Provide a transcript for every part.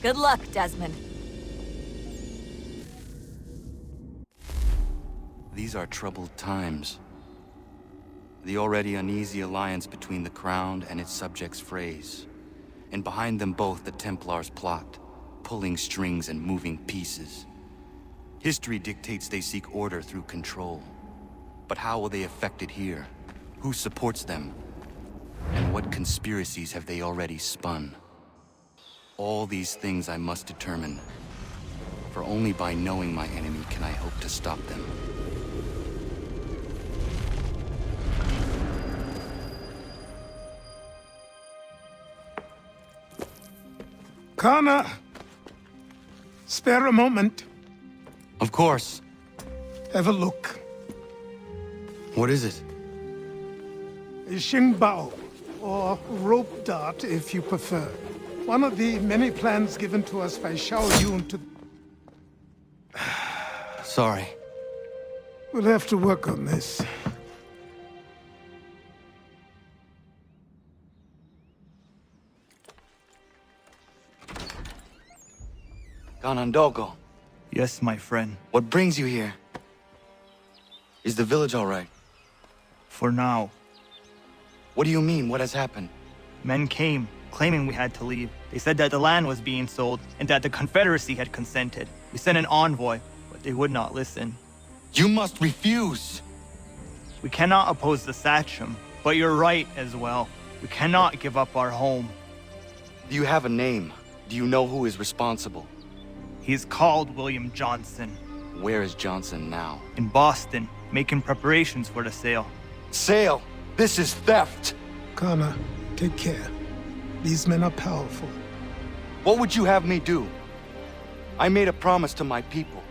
Good luck, Desmond. These are troubled times. The already uneasy alliance between the Crown and its subjects frays. And behind them both the Templars plot, pulling strings and moving pieces. History dictates they seek order through control. But how will they affect it here? Who supports them? And what conspiracies have they already spun? All these things I must determine. For only by knowing my enemy can I hope to stop them. Connor! Spare a moment. Of course. Have a look. What is it? A Xingbao, or rope dart if you prefer. One of the many plans given to us by Xiao Yun to... Sorry. We'll have to work on this. Ganondogo, Yes, my friend. what brings you here? Is the village all right? For now. What do you mean? What has happened? Men came, claiming we had to leave. They said that the land was being sold, and that the Confederacy had consented. We sent an envoy, but they would not listen. You must refuse! We cannot oppose the Sachem, but you're right as well. We cannot give up our home. Do you have a name? Do you know who is responsible? He is called William Johnson, Where is Johnson now? in Boston, making preparations for the sale. Sale! This is theft! Connor, take care. These men are powerful. What would you have me do? I made a promise to my people.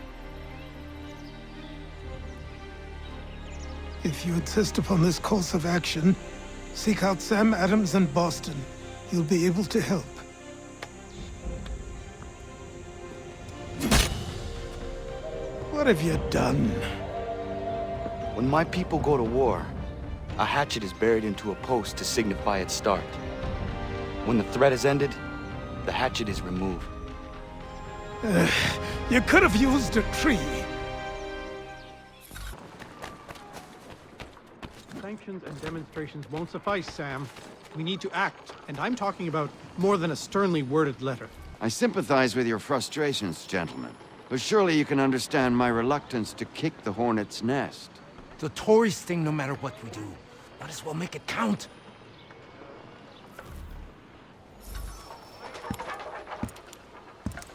If you insist upon this course of action, seek out Sam Adams in Boston. He'll be able to help. What have you done? When my people go to war, a hatchet is buried into a post to signify its start. When the threat is ended, the hatchet is removed. You could have used a tree. Sanctions and demonstrations won't suffice, Sam. We need to act, and I'm talking about more than a sternly worded letter. I sympathize with your frustrations, gentlemen. But surely you can understand my reluctance to kick the hornet's nest. The Tories thing, no matter what we do. Might as well make it count.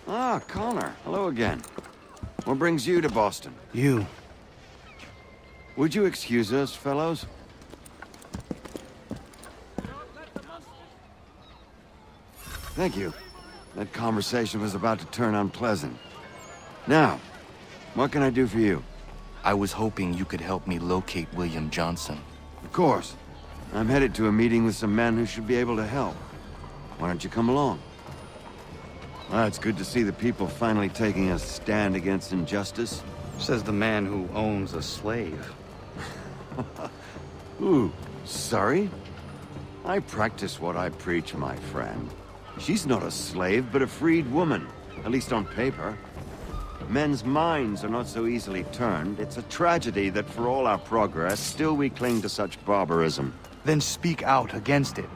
Ah, Connor. Hello again. What brings you to Boston? You. Would you excuse us, fellows? Thank you. That conversation was about to turn unpleasant. Now, what can I do for you? I was hoping you could help me locate William Johnson. Of course. I'm headed to a meeting with some men who should be able to help. Why don't you come along? Well, it's good to see the people finally taking a stand against injustice. Says the man who owns a slave. Ooh, sorry? I practice what I preach, my friend. She's not a slave, but a freed woman, at least on paper. Men's minds are not so easily turned. It's a tragedy that for all our progress, still we cling to such barbarism. Then speak out against it.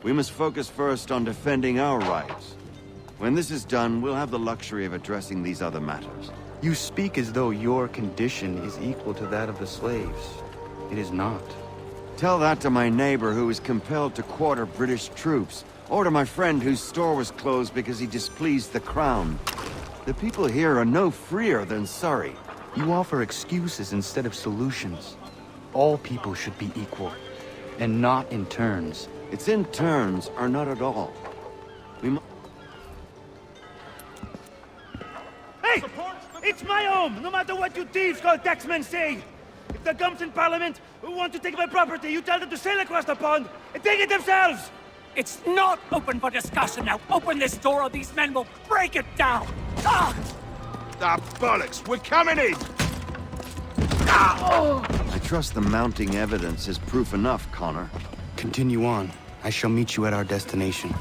We must focus first on defending our rights. When this is done, we'll have the luxury of addressing these other matters. You speak as though your condition is equal to that of the slaves. It is not. Tell that to my neighbor who was compelled to quarter British troops, or to my friend whose store was closed because he displeased the Crown. The people here are no freer than Surrey. You offer excuses instead of solutions. All people should be equal, and not in turns. It's in turns, or not at all. We must... Hey! It's my home, no matter what you thieves called taxmen say! If the gums in Parliament want to take my property, you tell them to sail across the pond and take it themselves! It's not open for discussion now. Open this door or these men will break it down. Ah! Ah, bollocks! We're coming in! I trust the mounting evidence is proof enough, Connor. Continue on. I shall meet you at our destination.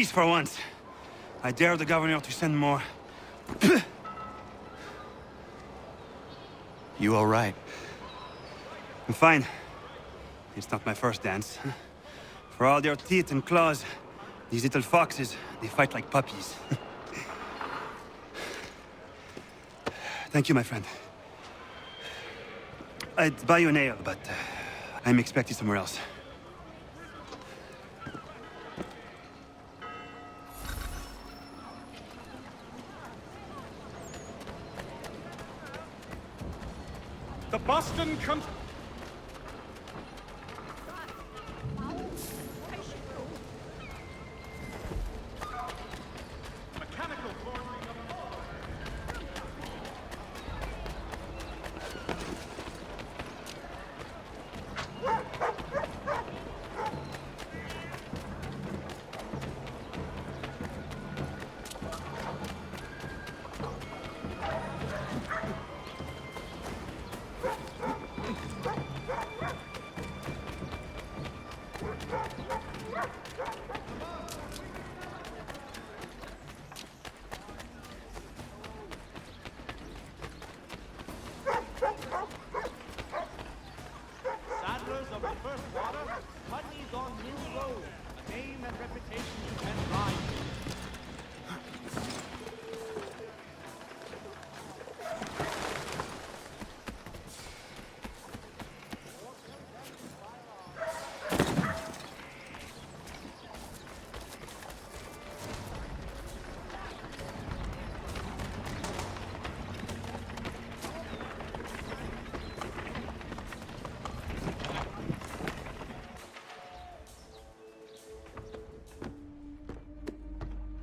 least for once. I dare the governor to send more. You all right? I'm fine. It's not my first dance. For all their teeth and claws, these little foxes, they fight like puppies. Thank you, my friend. I'd buy you an ale, but I'm expected somewhere else. The Boston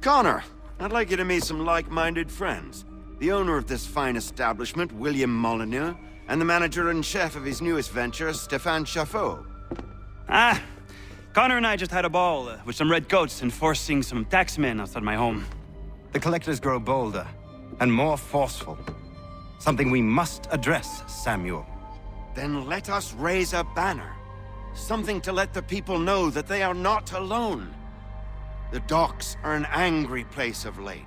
Connor, I'd like you to meet some like-minded friends. The owner of this fine establishment, William Molyneux, and the manager and chef of his newest venture, Stéphane Chaffeau. Ah, Connor and I just had a ball with some red coats enforcing some taxmen outside my home. The collectors grow bolder and more forceful. Something we must address, Samuel. Then let us raise a banner. Something to let the people know that they are not alone. The docks are an angry place of late.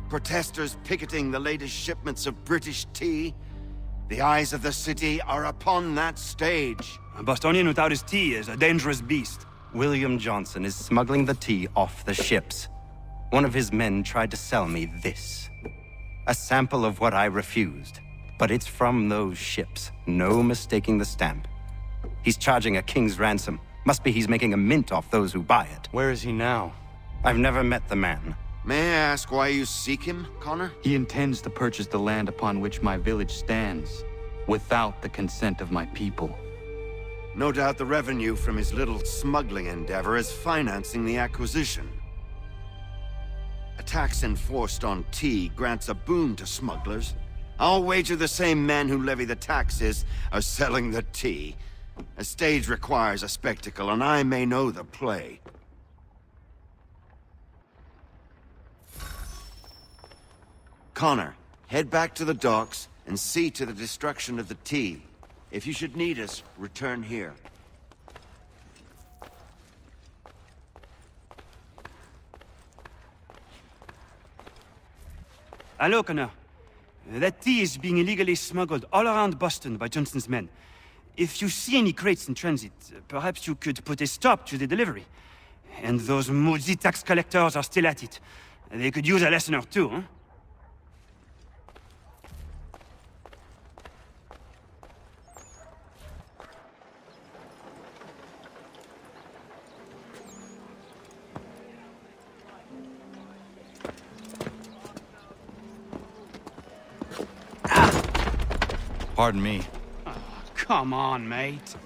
Protesters picketing the latest shipments of British tea. The eyes of the city are upon that stage. A Bostonian without his tea is a dangerous beast. William Johnson is smuggling the tea off the ships. One of his men tried to sell me this. A sample of what I refused. But it's from those ships. No mistaking the stamp. He's charging a king's ransom. Must be he's making a mint off those who buy it. Where is he now? I've never met the man. May I ask why you seek him, Connor? He intends to purchase the land upon which my village stands, without the consent of my people. No doubt the revenue from his little smuggling endeavor is financing the acquisition. A tax enforced on tea grants a boon to smugglers. I'll wager the same men who levy the taxes are selling the tea. A stage requires a spectacle, and I may know the play. Connor, head back to the docks and see to the destruction of the tea. If you should need us, return here. Hello, Connor. That tea is being illegally smuggled all around Boston by Johnson's men. If you see any crates in transit, perhaps you could put a stop to the delivery. And those moody tax collectors are still at it. They could use a lesson or two, huh? Pardon me. Come on, mate.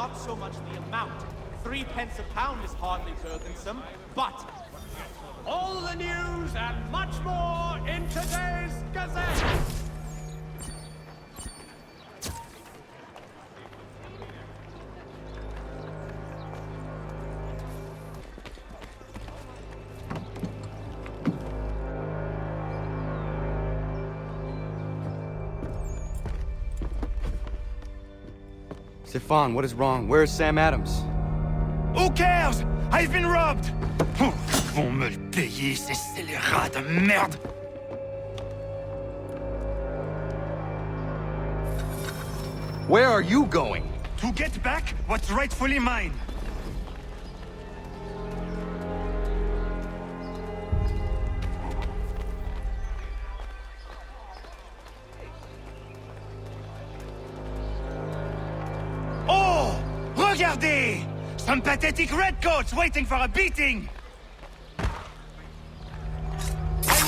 not so much the amount. 3 pence a pound is hardly burdensome, but all the news and much more in today's Gazette! Stefan, what is wrong? Where is Sam Adams? Who cares? I've been robbed! Oh, ils vont me le payer, ces scélérats de merde! Where are you going? To get back what's rightfully mine. Oh! Regardez! Some pathetic redcoats waiting for a beating! I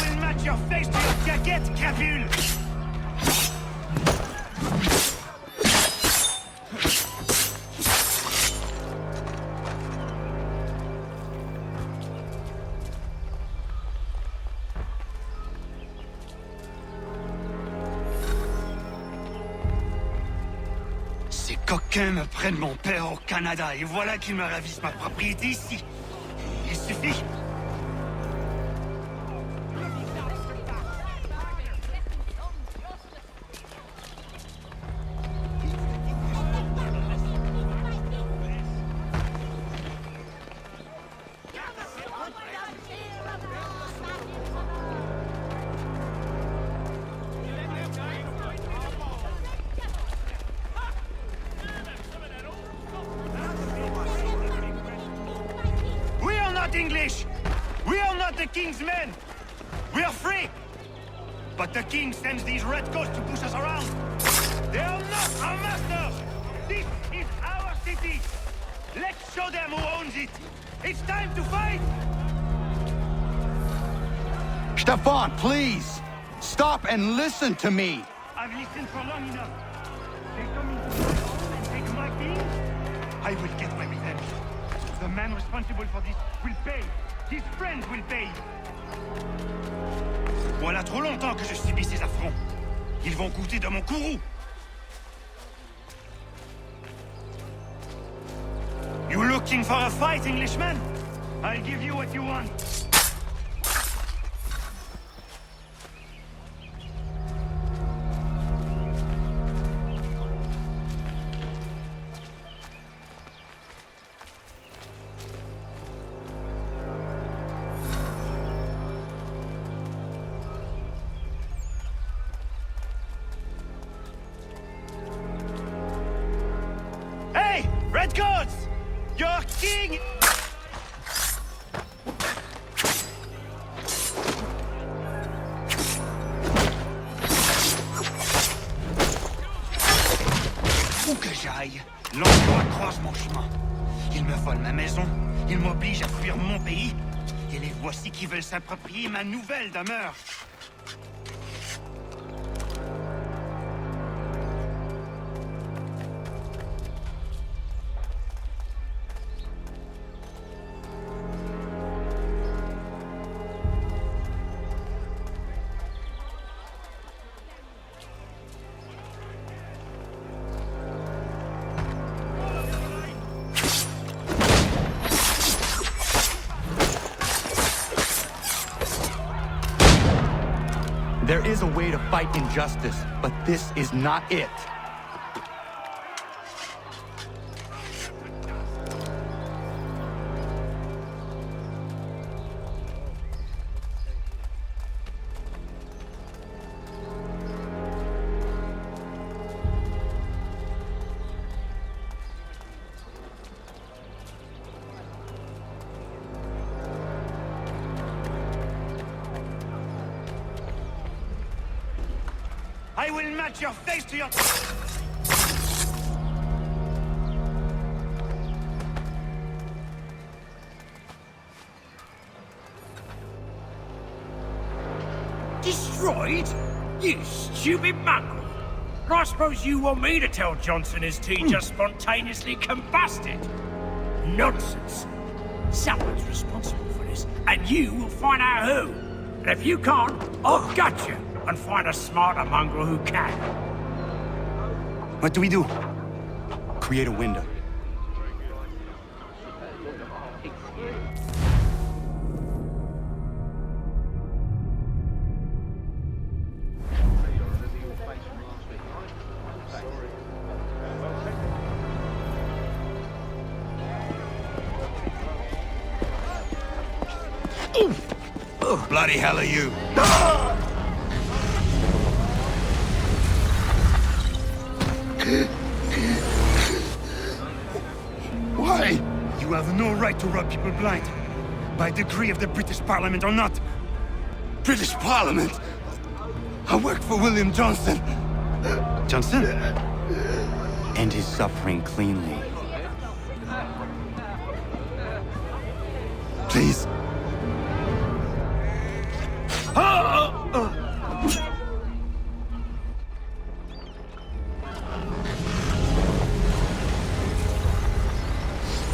will match your face to your jacket, crapule! Ces coquins me prennent mon père au Canada et voilà qu'ils me ravissent ma propriété ici. Il suffit. English! We are not the king's men! We are free! But the king sends these redcoats to push us around! They are not our masters! This is our city! Let's show them who owns it! It's time to fight! Stefan, please! Stop and listen to me! I've listened for long enough. They come into my home and take my king? I will get my revenge. The man responsible for this will pay. His friends will pay. Voilà trop longtemps que je subis ces affronts. Ils vont goûter de mon courroux. You looking for a fight, Englishman? I'll give you what you want. Redcoats! Your king! Où que j'aille, l'emploi croise mon chemin. Ils me volent ma maison, ils m'obligent à fuir mon pays, et les voici qui veulent s'approprier ma nouvelle demeure. There is a way to fight injustice, but this is not it. I will match your face to your... Destroyed? You stupid mongrel! I suppose you want me to tell Johnson his tea just spontaneously combusted? Nonsense. Someone's responsible for this, and you will find out who. And if you can't, I'll gut you and find a smarter mongrel who can. What do we do? Create a window. Bloody hell are you? Why? You have no right to rob people blind. By decree of the British Parliament or not. British Parliament? I work for William Johnson. Johnson? End his suffering cleanly. Please.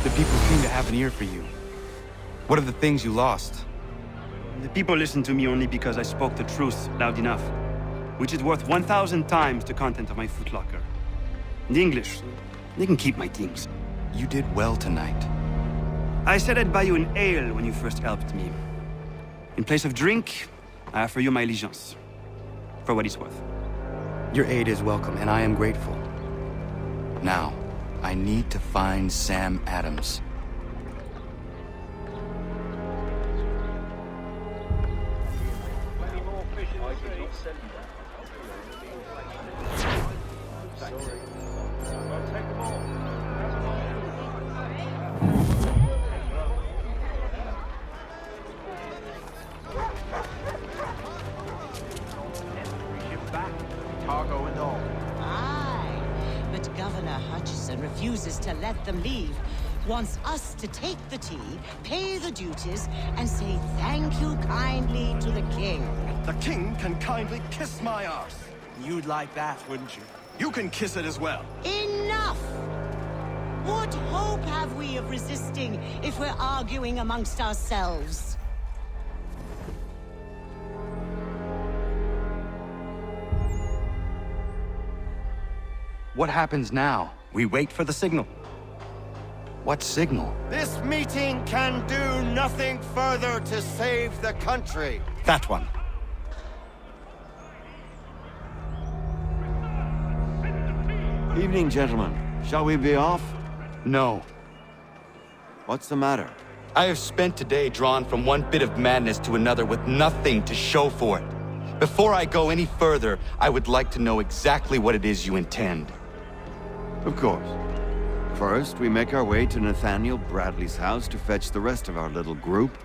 The people seem to have an ear for you. What are the things you lost? The people listen to me only because I spoke the truth loud enough, which is worth 1,000 times the content of my footlocker. The English, they can keep my things. You did well tonight. I said I'd buy you an ale when you first helped me. In place of drink, I offer you my allegiance. For what it's worth. Your aid is welcome, and I am grateful. Now, I need to find Sam Adams. Aye, but Governor Hutchison refuses to let them leave. Wants us to take the tea, pay the duties, and say thank you kindly to the king. The king can kindly kiss my arse. You'd like that, wouldn't you? You can kiss it as well. Enough! What hope have we of resisting if we're arguing amongst ourselves? What happens now? We wait for the signal. What signal? This meeting can do nothing further to save the country. That one. Evening, gentlemen. Shall we be off? No. What's the matter? I have spent today drawn from one bit of madness to another with nothing to show for it. Before I go any further, I would like to know exactly what it is you intend. Of course. First, we make our way to Nathaniel Bradley's house to fetch the rest of our little group.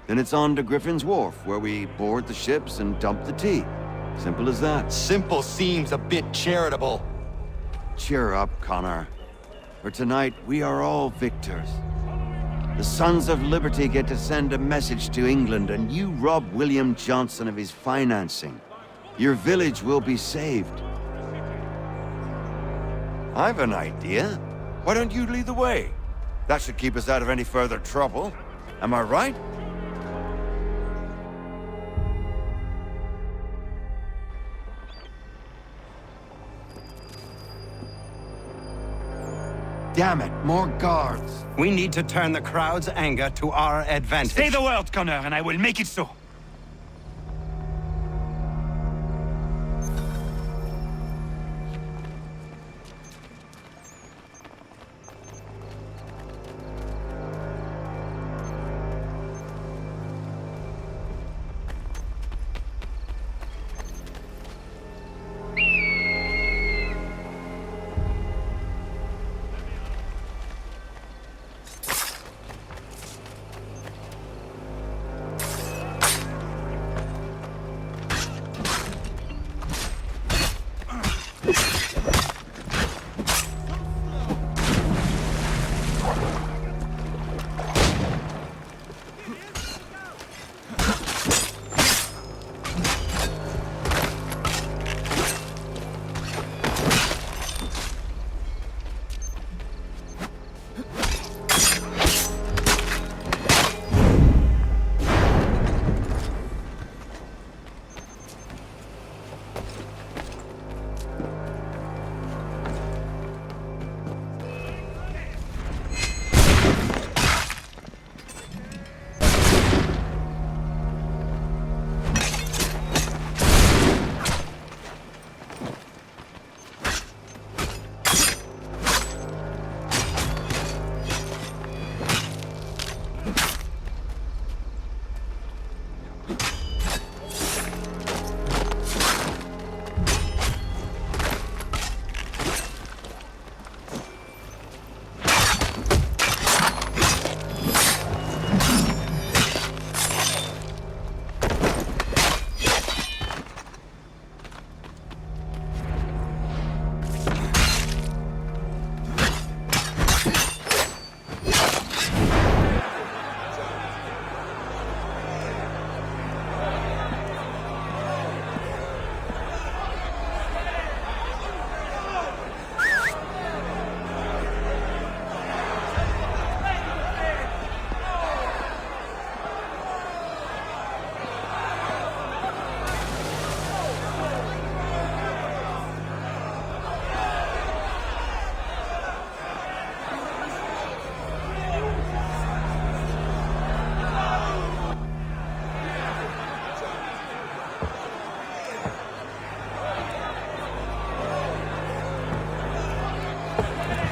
Then it's on to Griffin's Wharf, where we board the ships and dump the tea. Simple as that. Simple seems a bit charitable. Cheer up, Connor. For tonight, we are all victors. The Sons of Liberty get to send a message to England, and you rob William Johnson of his financing. Your village will be saved. I've an idea. Why don't you lead the way? That should keep us out of any further trouble. Am I right? Damn it, more guards. We need to turn the crowd's anger to our advantage. Say the word, Connor, and I will make it so.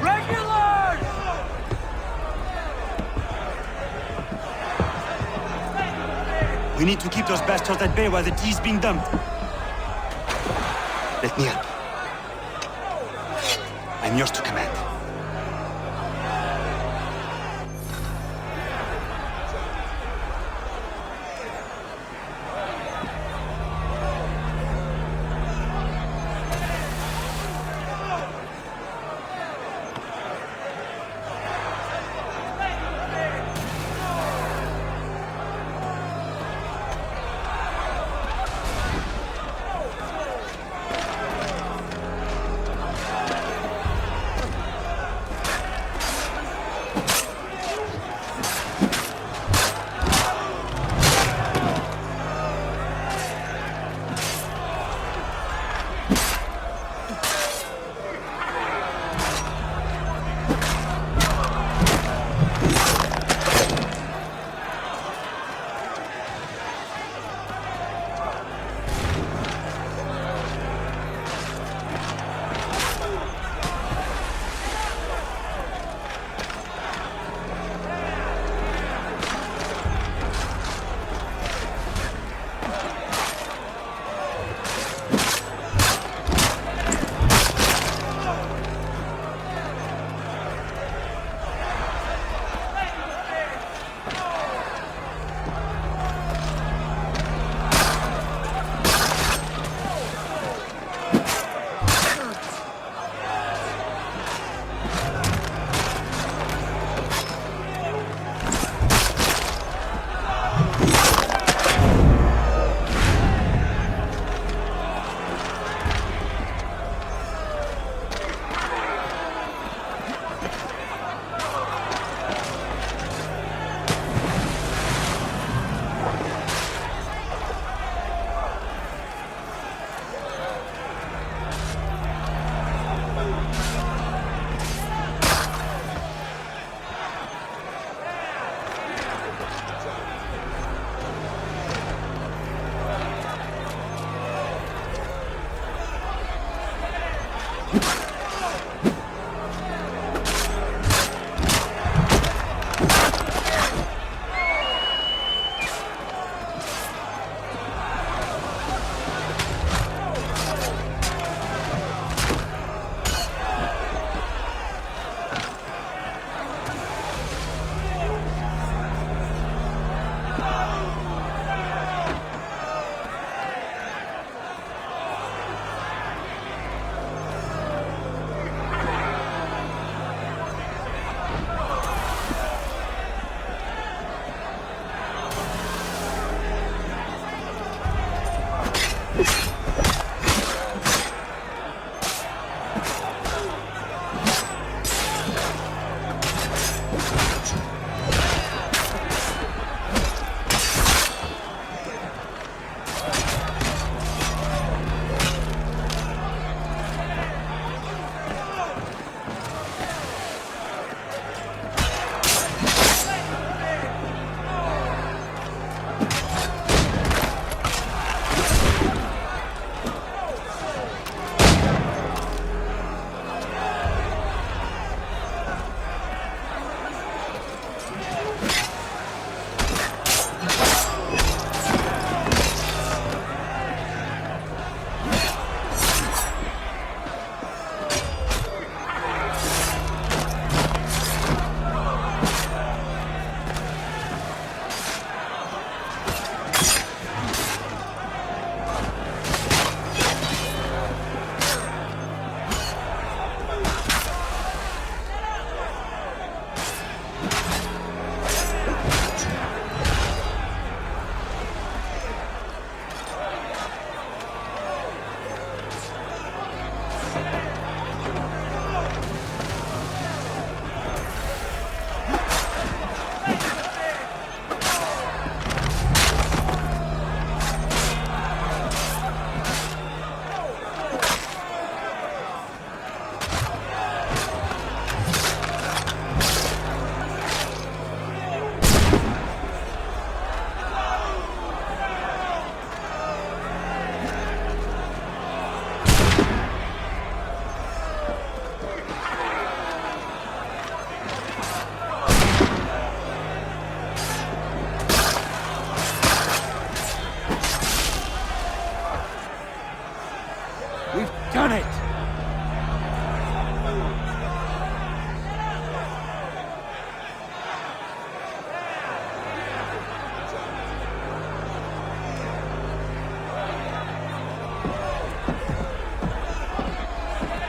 Regulars! We need to keep those bastards at bay while the tea is being dumped. Let me help. I'm yours to command.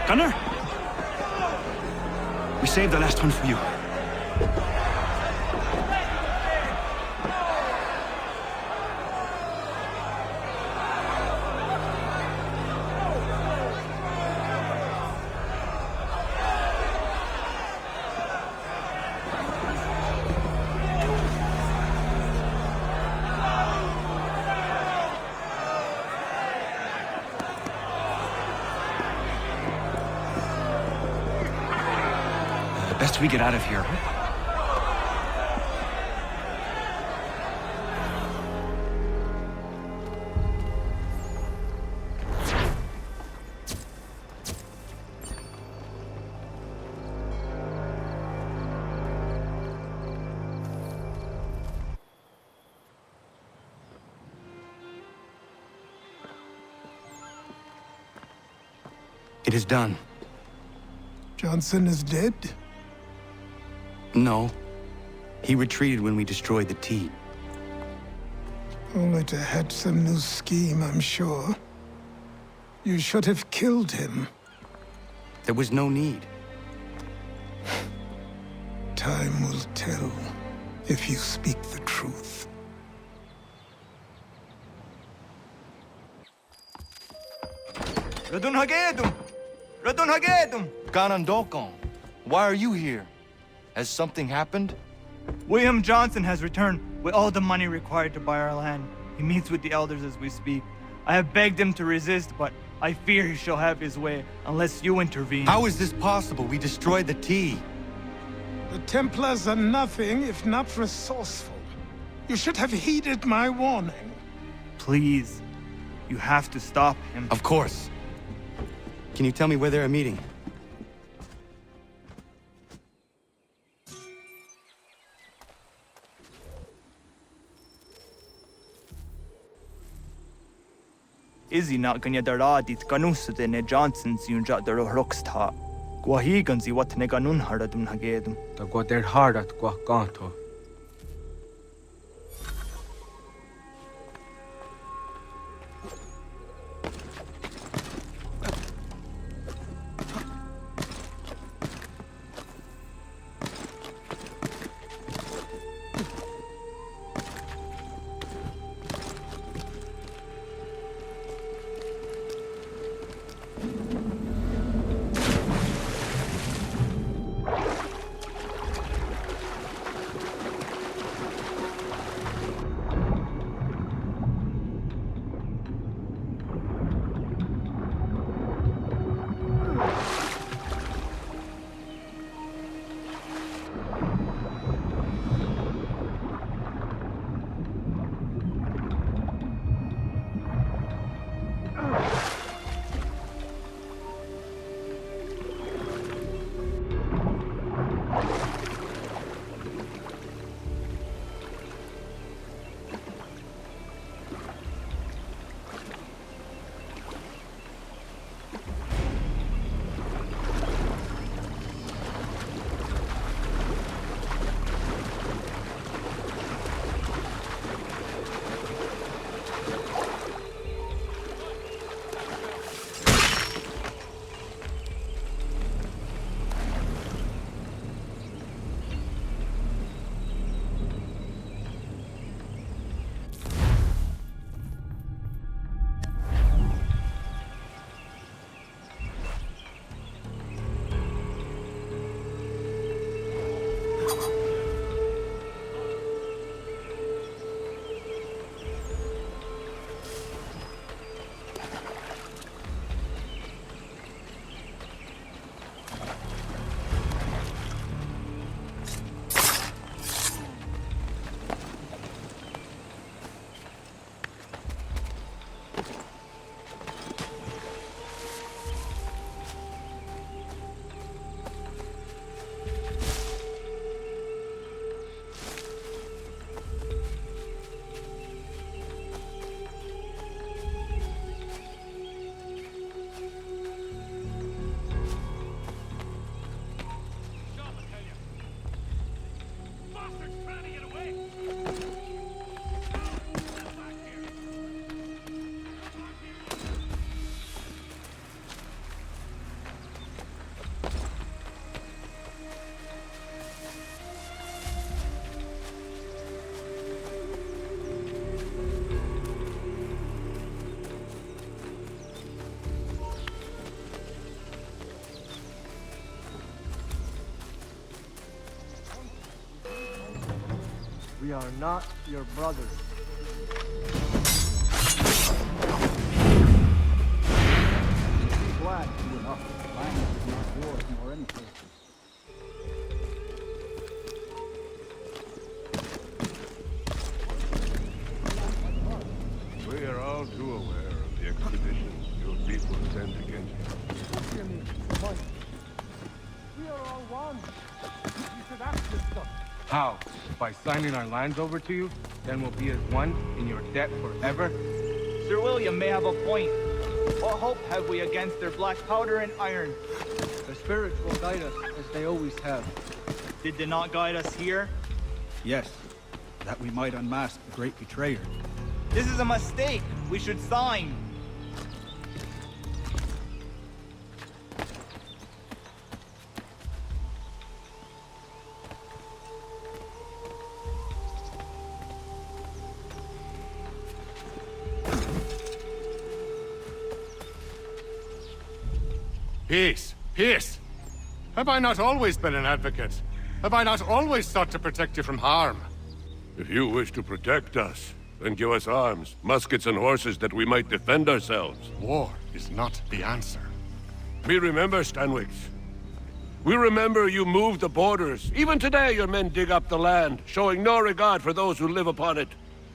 Gunner? We saved the last one for you. Best we get out of here. It is done. Johnson is dead? No. He retreated when we destroyed the T. Only to hatch some new scheme, I'm sure. You should have killed him. There was no need. Time will tell if you speak the truth. Ratonhnhaké! Ratonhnhaké! Ganondokon, why are you here? Has something happened? William Johnson has returned with all the money required to buy our land. He meets with the elders as we speak. I have begged him to resist, but I fear he shall have his way unless you intervene. How is this possible? We destroyed the T. The Templars are nothing if not resourceful. You should have heeded my warning. Please, you have to stop him. Of course. Can you tell me where they're meeting? Izzy not ganya daradit ganusade ne Johnson's yunja daro rocksta. Gwahiganzi what ne ganun haradum hagedum. The goder hardat gwa ganto. We are not your brothers. Glad you enough. Land is not yours nor anything. We are all too aware of the expeditions your people sent against us. We are all one. You should ask this stuff. How? By signing our lands over to you? Then we'll be as one in your debt forever? Sir William may have a point. What hope have we against their black powder and iron? The spirits will guide us, as they always have. Did they not guide us here? Yes, that we might unmask the great betrayer. This is a mistake. We should sign. Peace! Peace! Have I not always been an advocate? Have I not always sought to protect you from harm? If you wish to protect us, then give us arms, muskets and horses that we might defend ourselves. War is not the answer. We remember, Stanwigs. We remember you moved the borders. Even today your men dig up the land, showing no regard for those who live upon it.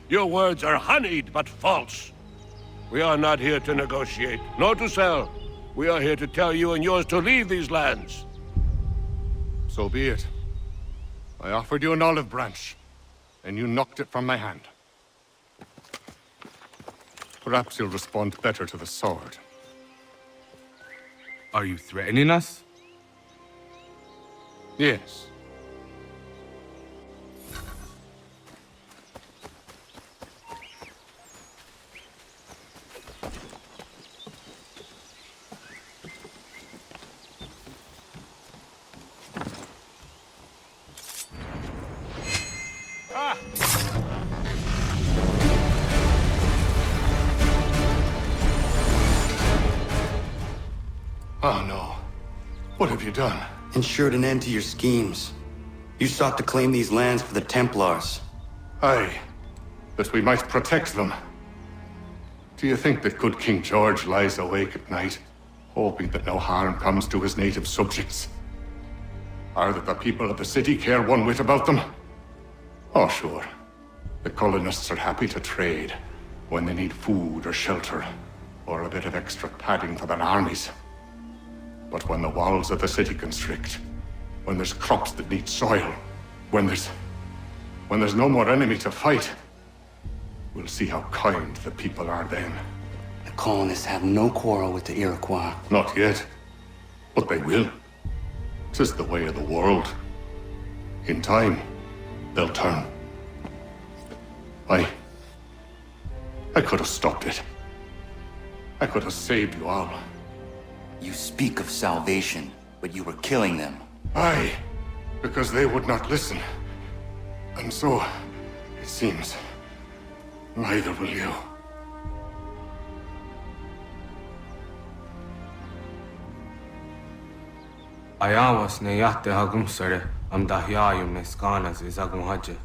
Your words are honeyed, but false. We are not here to negotiate, nor to sell. We are here to tell you and yours to leave these lands. So be it. I offered you an olive branch, and you knocked it from my hand. Perhaps you'll respond better to the sword. Are you threatening us? Yes. Oh no. What have you done? Ensured an end to your schemes. You sought to claim these lands for the Templars. Aye, that we might protect them. Do you think that good King George lies awake at night, hoping that no harm comes to his native subjects? Or that the people of the city care one whit about them? Oh, sure. The colonists are happy to trade when they need food or shelter, or a bit of extra padding for their armies. But when the walls of the city constrict, when there's crops that need soil, when there's no more enemy to fight, we'll see how kind the people are then. The colonists have no quarrel with the Iroquois. Not yet, but they will. 'Tis the way of the world. In time, they'll turn. I could have stopped it. I could have saved you all. You speak of salvation, but you were killing them. Aye, because they would not listen. And so, it seems, neither will you. Ayawas ne yahte hagum sare am dahyayum ne skanas is agum haje.